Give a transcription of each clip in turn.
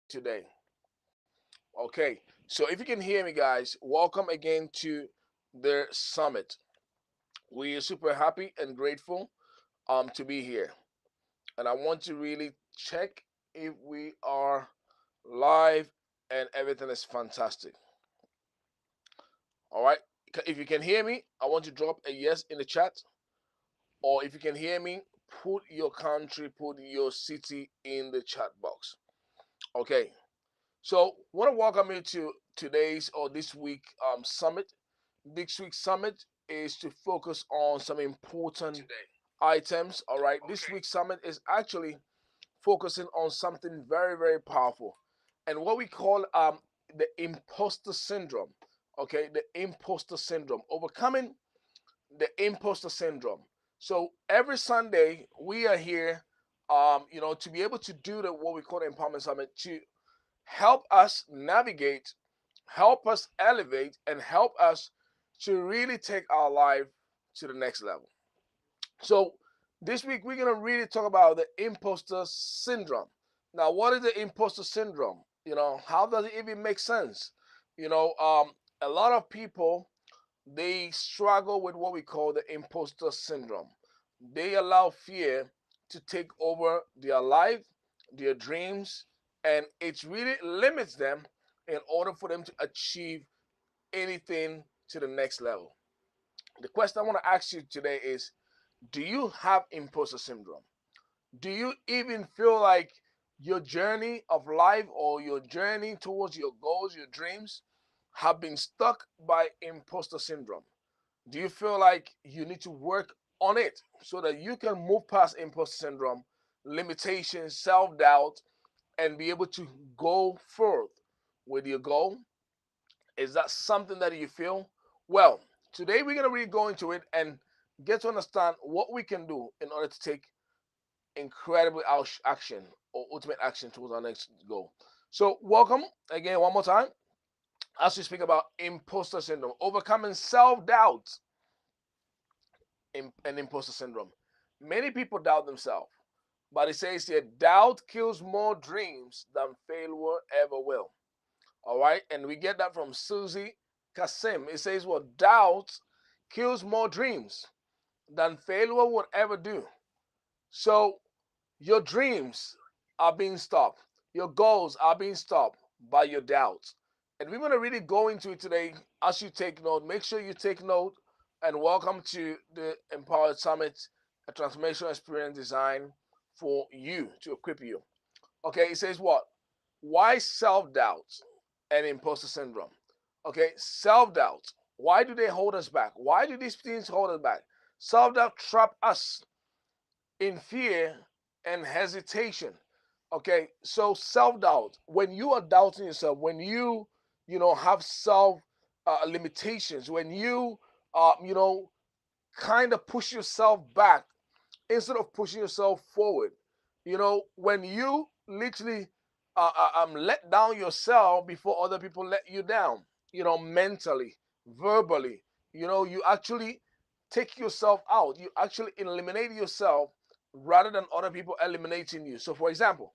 today. Okay, so if you can hear me, guys, welcome again to the summit. We are super happy and grateful to be here, and I want to really check if we are live and everything is fantastic. All right, if you can hear me, I want to drop a yes in the chat, or if you can hear me, put your country, put your city in the chat box. Okay, so I want to welcome you to today's or this week summit. This week's summit is to focus on some important items. All right, this week's summit is actually focusing on something very, very powerful, and what we call the imposter syndrome. Okay, the imposter syndrome, overcoming the imposter syndrome. So every Sunday we are here, to be able to do the what we call the empowerment summit to help us navigate, help us elevate, and help us to really take our life to the next level. So this week we're gonna really talk about the imposter syndrome. Now, what is the imposter syndrome? How does it even make sense? A lot of people, they struggle with what we call the imposter syndrome. They allow fear to take over their life, their dreams, and it really limits them in order for them to achieve anything to the next level. The question I want to ask you today is, do you have imposter syndrome? Do you even feel like your journey of life or your journey towards your goals, your dreams, have been stuck by imposter syndrome? Do you feel like you need to work on it so that you can move past imposter syndrome, limitations, self doubt, and be able to go forth with your goal? Is that something that you feel? Well, today we're going to really go into it and get to understand what we can do in order to take incredible action or ultimate action towards our next goal. So, welcome again, one more time, as we speak about imposter syndrome, overcoming self doubt and imposter syndrome. Many people doubt themselves, but it says here, doubt kills more dreams than failure ever will. All right, and we get that from Susie Kasim. It says, well, doubt kills more dreams than failure would ever do. So your dreams are being stopped, your goals are being stopped by your doubts. And we're going to really go into it today. As you take note, make sure you take note, and welcome to the Empowered Summit, a transformational experience designed for you, to equip you. Okay, it says what? Why self doubt and imposter syndrome? Okay, self doubt. Why do they hold us back? Why do these things hold us back? Self doubt trap us in fear and hesitation. Okay, so self doubt. When you are doubting yourself, when have self limitations, when kind of push yourself back instead of pushing yourself forward. When you literally let down yourself before other people let you down, mentally, verbally, you actually take yourself out. You actually eliminate yourself rather than other people eliminating you. So, for example,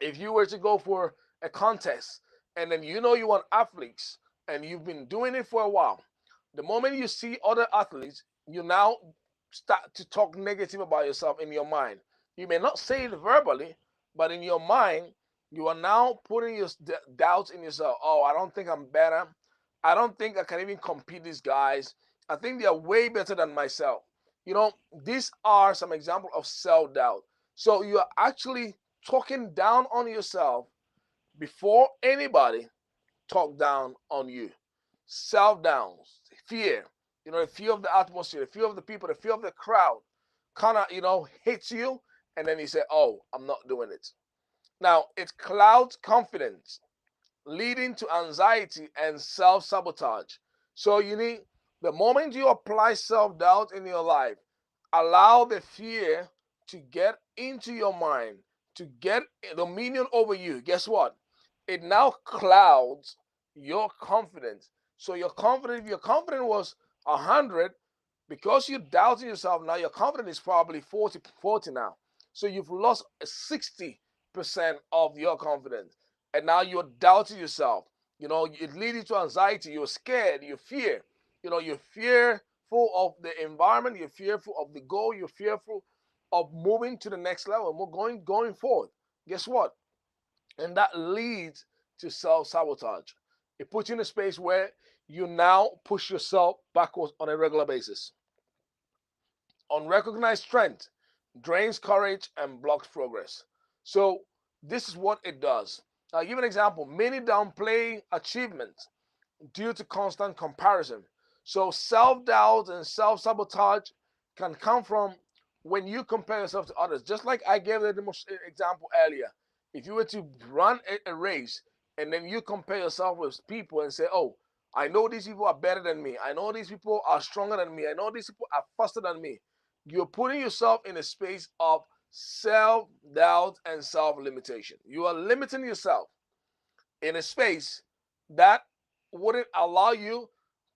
if you were to go for a contest and then you want athletes and you've been doing it for a while, the moment you see other athletes, you now start to talk negative about yourself in your mind. You may not say it verbally, but in your mind, you are now putting your doubts in yourself. Oh, I don't think I'm better. I don't think I can even compete these guys. I think they are way better than myself. These are some examples of self doubt. So you are actually talking down on yourself before anybody talk down on you. Self downs, fear, the fear of the atmosphere, the fear of the people, the fear of the crowd kind of, hits you. And then you say, oh, I'm not doing it. Now, it clouds confidence, leading to anxiety and self sabotage. So you need, the moment you apply self doubt in your life, allow the fear to get into your mind, to get dominion over you. Guess what? It now clouds your confidence. So your confidence, if your confidence was 100, because you doubting yourself, now your confidence is probably 40 now. So you've lost 60% of your confidence. and now you're doubting yourself. It leads you to anxiety. You're scared. You fear. You're fearful of the environment. You're fearful of the goal. You're fearful of moving to the next level, more going forward. Guess what? And that leads to self-sabotage. It puts you in a space where you now push yourself backwards on a regular basis. Unrecognized strength drains courage and blocks progress. So this is what it does. I'll give an example. Many downplay achievements due to constant comparison. So self-doubt and self-sabotage can come from when you compare yourself to others. Just like I gave the example earlier. If you were to run a race and then you compare yourself with people and say, oh, I know these people are better than me. I know these people are stronger than me. I know these people are faster than me. You're putting yourself in a space of self-doubt and self-limitation. You are limiting yourself in a space that wouldn't allow you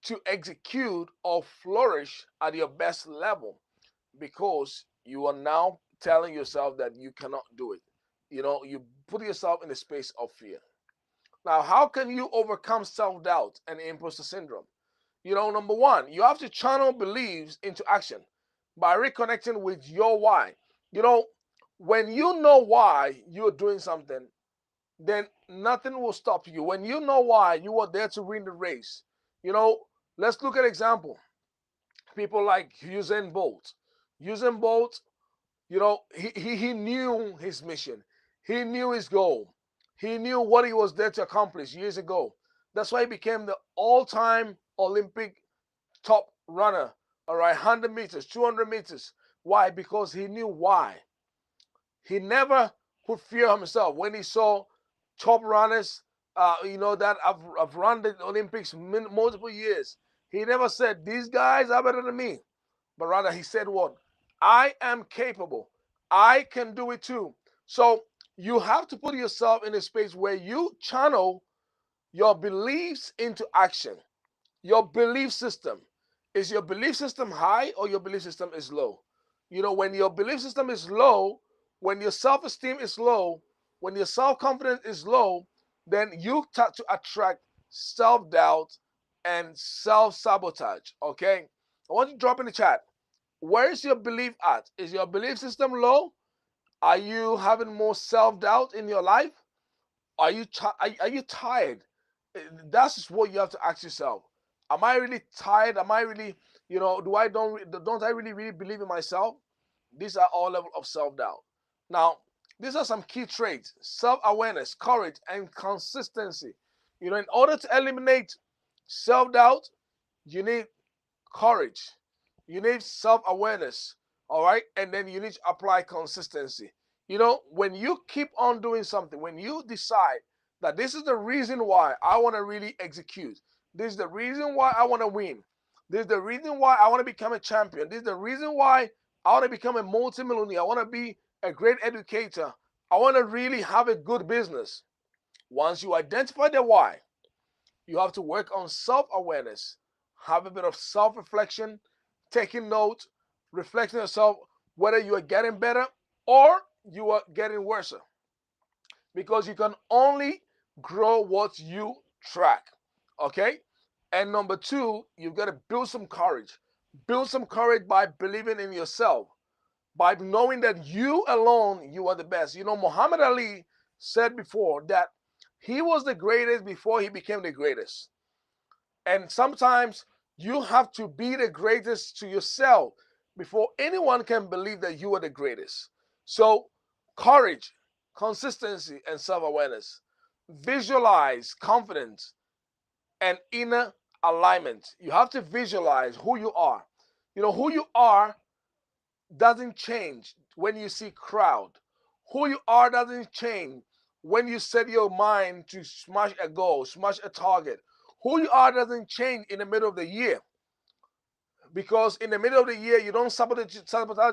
to execute or flourish at your best level, because you are now telling yourself that you cannot do it. You put yourself in a space of fear. Now, how can you overcome self-doubt and imposter syndrome? Number one, you have to channel beliefs into action by reconnecting with your why. When you know why you're doing something, then nothing will stop you. When you know why you are there to win the race, let's look at example. People like Usain Bolt. Usain Bolt, he knew his mission. He knew his goal. He knew what he was there to accomplish years ago. That's why he became the all-time Olympic top runner. All right, 100 meters, 200 meters. Why? Because he knew why. He never put fear on himself when he saw top runners, that have run the Olympics multiple years. He never said, these guys are better than me. But rather he said what? I am capable. I can do it too. So you have to put yourself in a space where you channel your beliefs into action. Your belief system. Is your belief system high or your belief system is low? When your belief system is low, when your self-esteem is low, when your self-confidence is low, then you start to attract self-doubt and self-sabotage. Okay? I want you to drop in the chat. Where is your belief at? Is your belief system low? Are you having more self-doubt in your life? Are you tired? That's just what you have to ask yourself. Am I really tired? Am I really, don't I really believe in myself? These are all levels of self-doubt. Now, these are some key traits: self-awareness, courage, and consistency. In order to eliminate self-doubt, you need courage. You need self-awareness. All right. And then you need to apply consistency. When you keep on doing something, when you decide that this is the reason why I want to really execute, this is the reason why I want to win, this is the reason why I want to become a champion, this is the reason why I want to become a multimillionaire, I want to be a great educator, I want to really have a good business. Once you identify the why, you have to work on self-awareness, have a bit of self-reflection, taking note, reflecting yourself whether you are getting better or you are getting worse. Because you can only grow what you track. Okay? And number two, you've got to build some courage. Build some courage by believing in yourself, by knowing that you alone, you are the best. Muhammad Ali said before that he was the greatest before he became the greatest. And sometimes you have to be the greatest to yourself before anyone can believe that you are the greatest. So, courage, consistency, and self awareness. Visualize confidence and inner alignment. You have to visualize who you are. Who you are doesn't change when you see crowd. Who you are doesn't change when you set your mind to smash a goal, smash a target. Who you are doesn't change in the middle of the year, because in the middle of the year you don't sabotage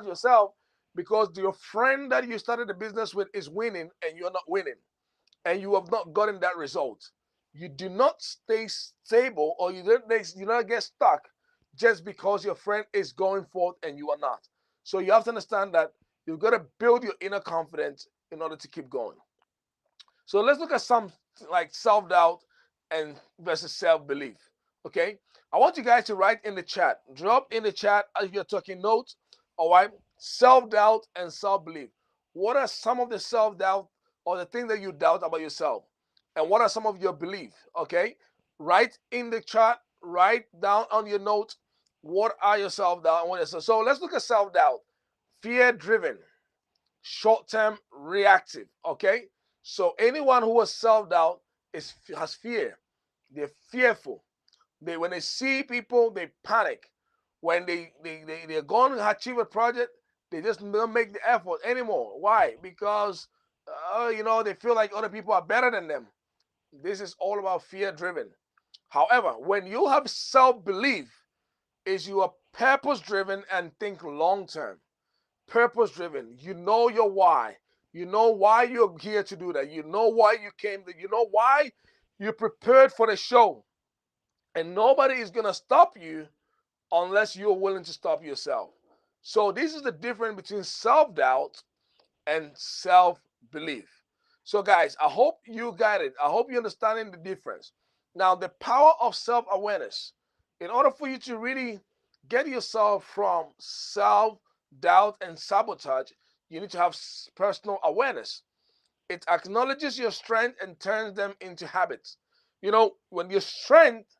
yourself because your friend that you started the business with is winning and you're not winning, and you have not gotten that result. You do not stay stable, or you don't get stuck just because your friend is going forth and you are not. So you have to understand that you've got to build your inner confidence in order to keep going. So let's look at some like self-doubt and versus self-belief. Okay, I want you guys to write in the chat. Drop in the chat if you're taking notes. All right, self-doubt and self-belief. What are some of the self-doubt or the things that you doubt about yourself? And what are some of your beliefs? Okay, write in the chat, write down on your notes what are your self-doubt and what is so let's look at self-doubt. Fear-driven, short-term reactive. Okay, so anyone who has self-doubt has fear. They're fearful. When they see people, they panic. When they're going to achieve a project, they just don't make the effort anymore. Why? Because they feel like other people are better than them. This is all about fear driven. However, when you have self-belief, is you are purpose driven and think long term. Purpose driven. You know your why. You know why you're here to do that. You know why you came. You know why you prepared for the show. And nobody is going to stop you unless you're willing to stop yourself. So this is the difference between self-doubt and self-belief. So guys, I hope you got it. I hope you're understanding the difference. Now, the power of self-awareness. In order for you to really get yourself from self-doubt and sabotage, you need to have personal awareness. It acknowledges your strength and turns them into habits. When your strength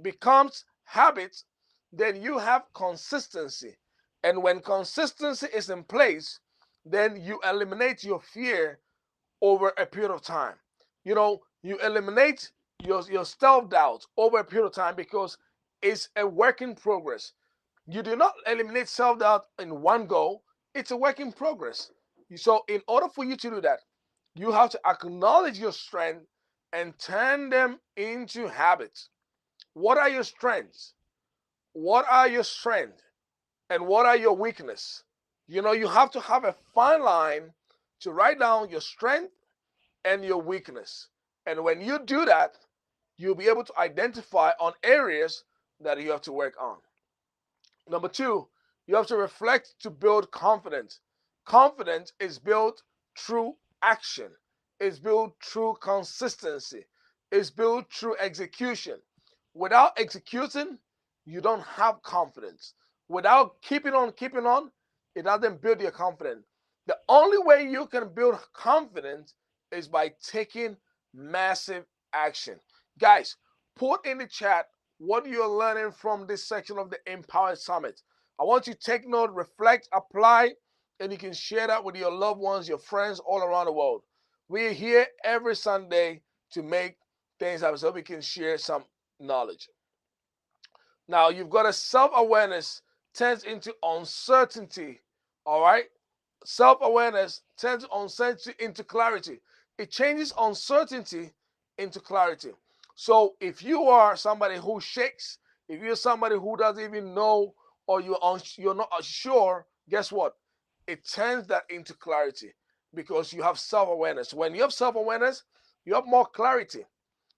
becomes habits, then you have consistency. And when consistency is in place, then you eliminate your fear over a period of time. You eliminate your self doubt over a period of time because it's a work in progress. You do not eliminate self doubt in one go, it's a work in progress. So, in order for you to do that, you have to acknowledge your strength and turn them into habits. What are your strengths? What are your strengths? And what are your weaknesses? You have to have a fine line to write down your strength and your weakness. And when you do that, you'll be able to identify on areas that you have to work on. Number two, you have to reflect to build confidence. Confidence is built through action, it's built through consistency, it's built through execution. Without executing, you don't have confidence. Without keeping on, it doesn't build your confidence. The only way you can build confidence is by taking massive action. Guys, put in the chat what you're learning from this section of the Empower Summit. I want you to take note, reflect, apply, and you can share that with your loved ones, your friends all around the world. We're here every Sunday to make things happen so we can share some knowledge. Now, you've got a self-awareness turns into uncertainty, all right? Self-awareness turns uncertainty into clarity. It changes uncertainty into clarity. So if you are somebody who shakes, if you're somebody who doesn't even know or you're not sure, guess what? It turns that into clarity because you have self-awareness. When you have self-awareness, you have more clarity.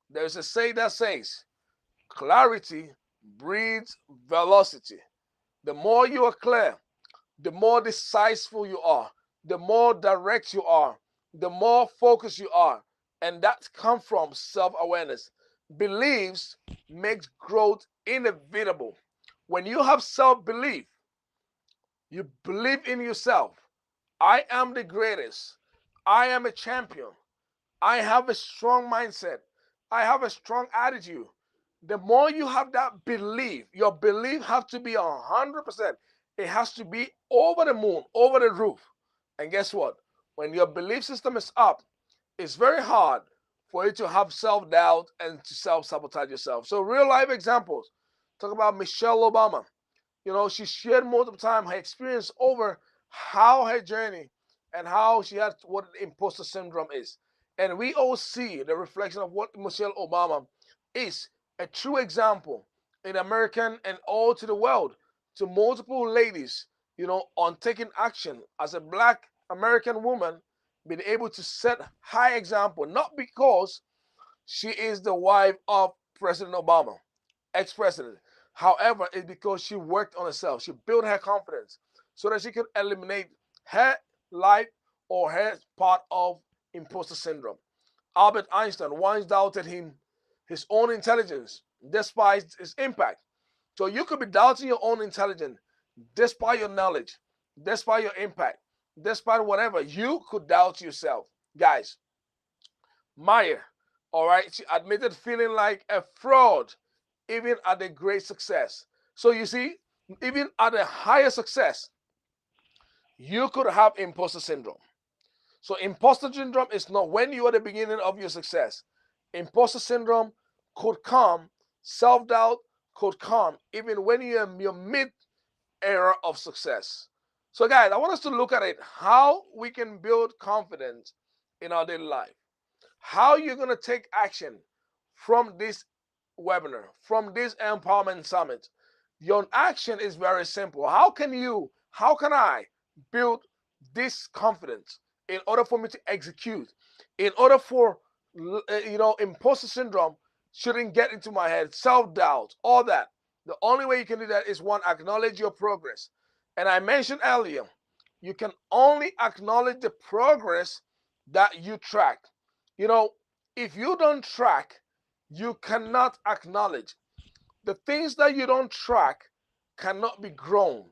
There's a saying that says, clarity breeds velocity. The more you are clear, the more decisive you are, the more direct you are, the more focused you are. And that comes from self-awareness. Beliefs makes growth inevitable. When you have self-belief, you believe in yourself. I am the greatest. I am a champion. I have a strong mindset. I have a strong attitude. The more you have that belief, your belief has to be 100%. It has to be over the moon, over the roof. And guess what? When your belief system is up, it's very hard for you to have self-doubt and to self-sabotage yourself. So real life examples. Talk about Michelle Obama. She shared multiple times her experience over how her journey and how she had what imposter syndrome is. And we all see the reflection of what Michelle Obama is, a true example in American and all to the world, to multiple ladies, on taking action as a black American woman, being able to set high example, not because she is the wife of President Obama, ex-president. However, it's because she worked on herself. She built her confidence so that she could eliminate her life or her part of imposter syndrome. Albert Einstein once doubted his own intelligence despite his impact. So you could be doubting your own intelligence despite your knowledge, despite your impact, despite whatever. You could doubt yourself. Guys, Maya, all right, she admitted feeling like a fraud even at a great success. So you see, even at a higher success, you could have imposter syndrome. So imposter syndrome is not when you are at the beginning of your success. Imposter syndrome could come, self-doubt could come even when you're in your mid era of success. So guys, I want us to look at it, how we can build confidence in our daily life. How you're going to take action from this webinar, from this empowerment summit. Your action is very simple. How can I build this confidence in order for me to execute, in order for, imposter syndrome shouldn't get into my head, self-doubt, all that. The only way you can do that is one, acknowledge your progress. And I mentioned earlier, you can only acknowledge the progress that you track. You know, if you don't track, you cannot acknowledge. The things that you don't track cannot be grown.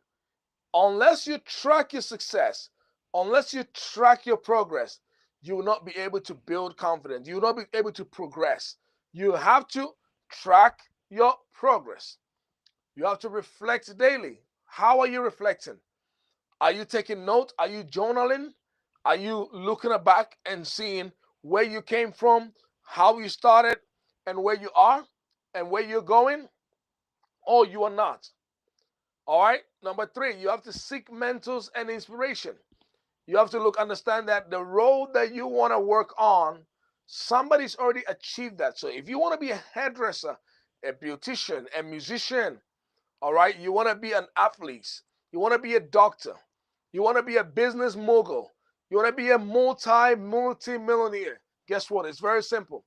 Unless you track your success, unless you track your progress, you will not be able to build confidence. You will not be able to progress. You have to track your progress. You have to reflect daily. How are you reflecting? Are you taking notes? Are you journaling? Are you looking back and seeing where you came from, how you started, and where you are, and where you're going? Or you are not. All right. Number three, you have to seek mentors and inspiration. You have to understand that the road that you want to work on, somebody's already achieved that. So if you want to be a hairdresser, a beautician, a musician, all right, you want to be an athlete, you want to be a doctor, you want to be a business mogul, you want to be a multi-millionaire. Guess what? It's very simple.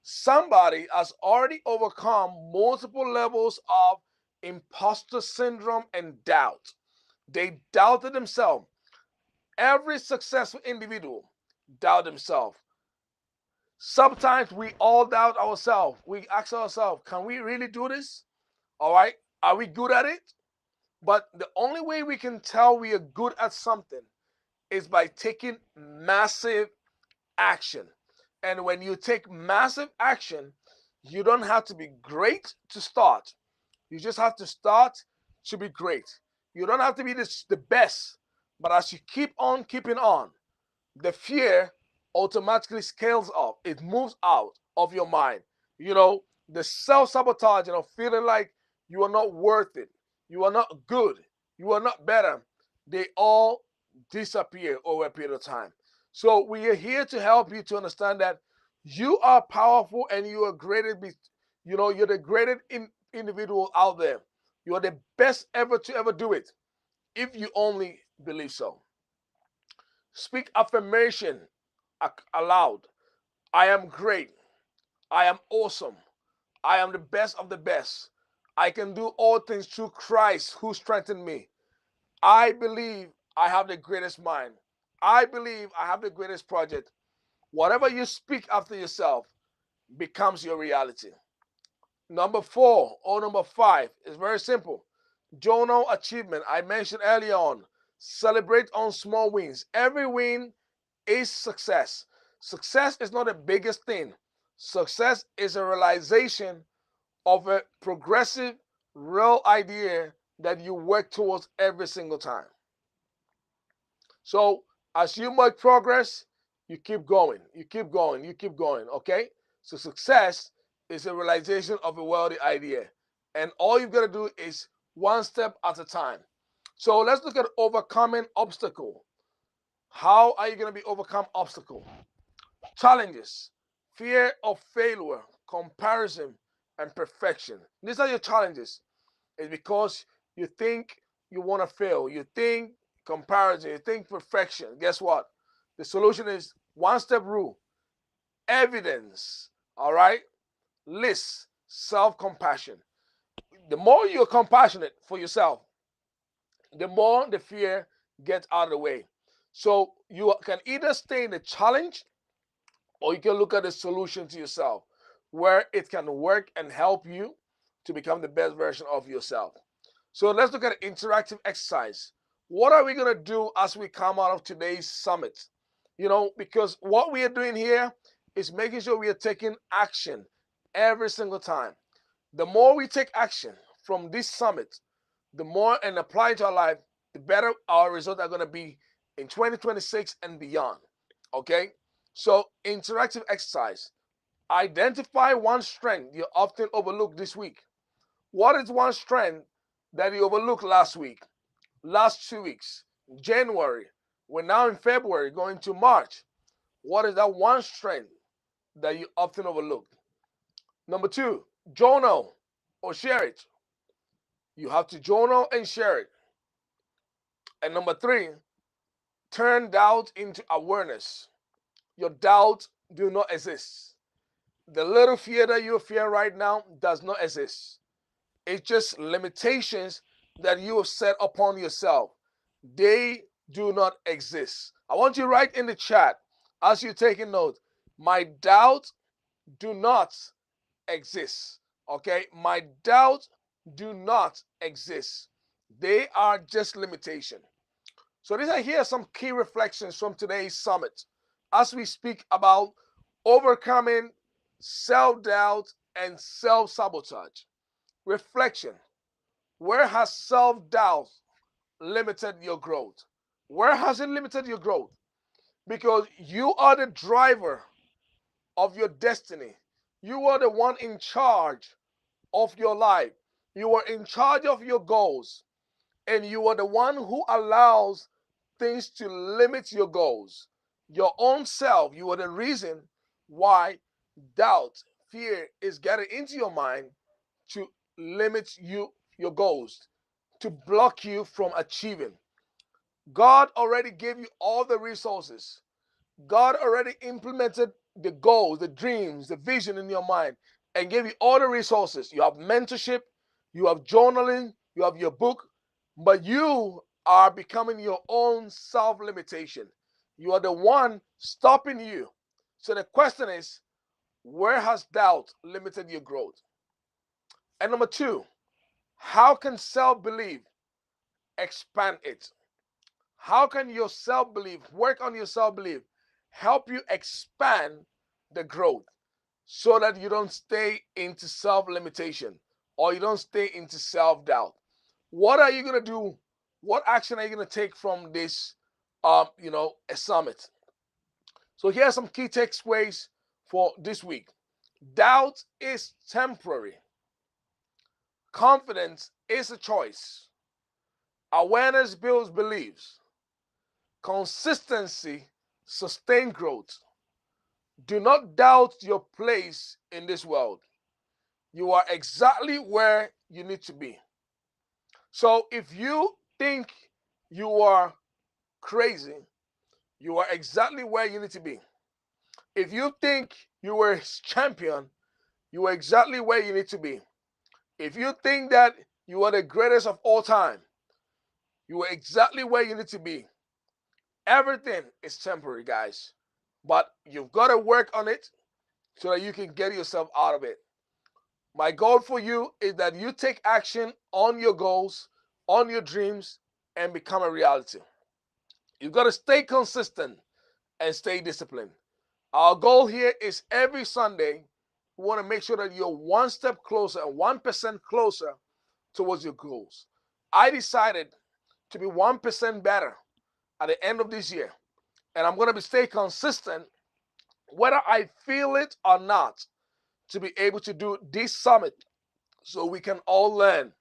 Somebody has already overcome multiple levels of imposter syndrome and doubt. They doubted themselves. Every successful individual doubt themselves. Sometimes we all doubt ourselves. We ask ourselves, can we really do this? All right. Are we good at it? But the only way we can tell we are good at something is by taking massive action. And when you take massive action, you don't have to be great to start. You just have to start to be great. You don't have to be the best. But as you keep on keeping on, the fear automatically scales up. It moves out of your mind. The self-sabotage, feeling like you are not worth it, you are not good, you are not better, they all disappear over a period of time. So we are here to help you to understand that you are powerful and you are greater. You're the greatest individual out there. You are the best ever to ever do it, if you only believe so. Speak affirmation aloud. I am great. I am awesome. I am the best of the best. I can do all things through Christ who strengthened me. I believe I have the greatest mind. I believe I have the greatest project. Whatever you speak after yourself becomes your reality. Number four or number five is very simple. Journal achievement. I mentioned earlier on. Celebrate on small wins. Every win is success. Success is not the biggest thing. Success is a realization of a progressive, real idea that you work towards every single time. So as you make progress, you keep going, you keep going, you keep going, okay? So success is a realization of a wealthy idea. And all you've got to do is one step at a time. So let's look at overcoming obstacle. How are you going to be overcome obstacle? Challenges, fear of failure, comparison, and perfection. These are your challenges. It's because you think you want to fail. You think comparison. You think perfection. Guess what? The solution is one step rule. Evidence. All right? List. Self-compassion. The more you're compassionate for yourself, the more the fear gets out of the way. So you can either stay in the challenge or you can look at the solution to yourself where it can work and help you to become the best version of yourself. So let's look at an interactive exercise. What are we going to do as we come out of today's summit? Because what we are doing here is making sure we are taking action every single time. The more we take action from this summit, the more and apply it to our life, the better our results are going to be in 2026 and beyond. Okay? So, interactive exercise. Identify one strength you often overlook this week. What is one strength that you overlooked last week, last 2 weeks, January? We're now in February, going to March. What is that one strength that you often overlook? Number two, journal or share it. You have to journal and share it. And number three, turn doubt into awareness. Your doubts do not exist. The little fear that you fear right now does not exist. It's just limitations that you have set upon yourself. They do not exist. I want you to write in the chat as you're taking notes. My doubts do not exist. Okay? My doubts do not exist. They are just limitation. So these are here some key reflections from today's summit as we speak about overcoming self-doubt and self-sabotage. Reflection. Where has self-doubt limited your growth? Where has it limited your growth? Because you are the driver of your destiny. You are the one in charge of your life. You are in charge of your goals. And you are the one who allows things to limit your goals. Your own self, you are the reason why doubt, fear is getting into your mind to limit your goals, to block you from achieving. God already gave you all the resources. God already implemented the goals, the dreams, the vision in your mind and gave you all the resources. You have mentorship, you have journaling, you have your book, but you are becoming your own self limitation. You are the one stopping you. So the question is, where has doubt limited your growth? And number two, how can self belief expand it? How can your self belief, work on your self belief, help you expand the growth so that you don't stay into self limitation or you don't stay into self doubt? What are you going to do? What action are you going to take from this, a summit? So here are some key takeaways for this week. Doubt is temporary. Confidence is a choice. Awareness builds beliefs. Consistency sustains growth. Do not doubt your place in this world. You are exactly where you need to be. So if you think you are crazy, you are exactly where you need to be. If you think you were a champion, you are exactly where you need to be. If you think that you are the greatest of all time, you are exactly where you need to be. Everything is temporary, guys. But you've got to work on it so that you can get yourself out of it. My goal for you is that you take action on your goals, on your dreams, and become a reality. You've got to stay consistent and stay disciplined. Our goal here is every Sunday, we want to make sure that you're one step closer and 1% closer towards your goals. I decided to be 1% better at the end of this year. And I'm going to stay consistent whether I feel it or not to be able to do this summit so we can all learn.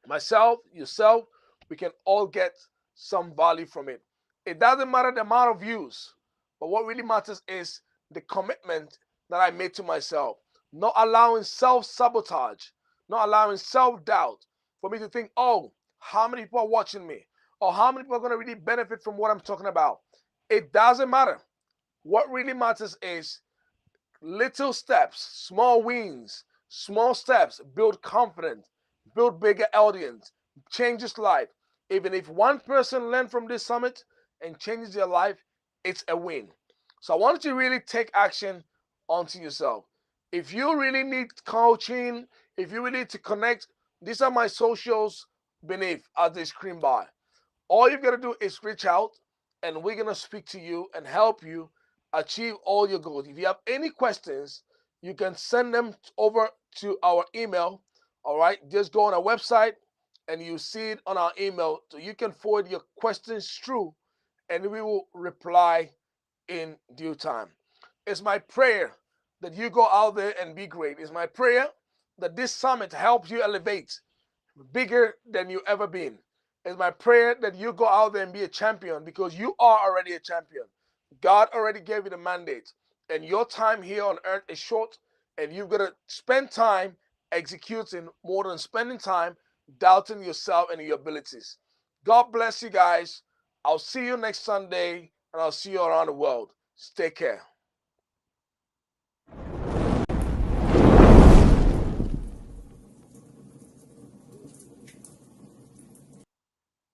Myself, yourself, we can all get some value from it. It doesn't matter the amount of views, but what really matters is the commitment that I made to myself. Not allowing self sabotage, not allowing self doubt for me to think, oh, how many people are watching me? Or how many people are going to really benefit from what I'm talking about? It doesn't matter. What really matters is little steps, small wins, small steps build confidence, build bigger audience, changes life. Even if one person learns from this summit and changes their life, it's a win. So I want you to really take action onto yourself. If you really need coaching, if you really need to connect, these are my socials beneath as the screen bar. All you've got to do is reach out, and we're going to speak to you and help you achieve all your goals. If you have any questions, you can send them over to our email. All right, just go on our website and you see it on our email. So you can forward your questions through, and we will reply in due time. It's my prayer that you go out there and be great. It's my prayer that this summit helps you elevate bigger than you ever been. It's my prayer that you go out there and be a champion, because you are already a champion. God already gave you the mandate, and your time here on earth is short, and you've got to spend time executing more than spending time doubting yourself and your abilities. God bless you guys. I'll see you next Sunday, and I'll see you around the world. Take care.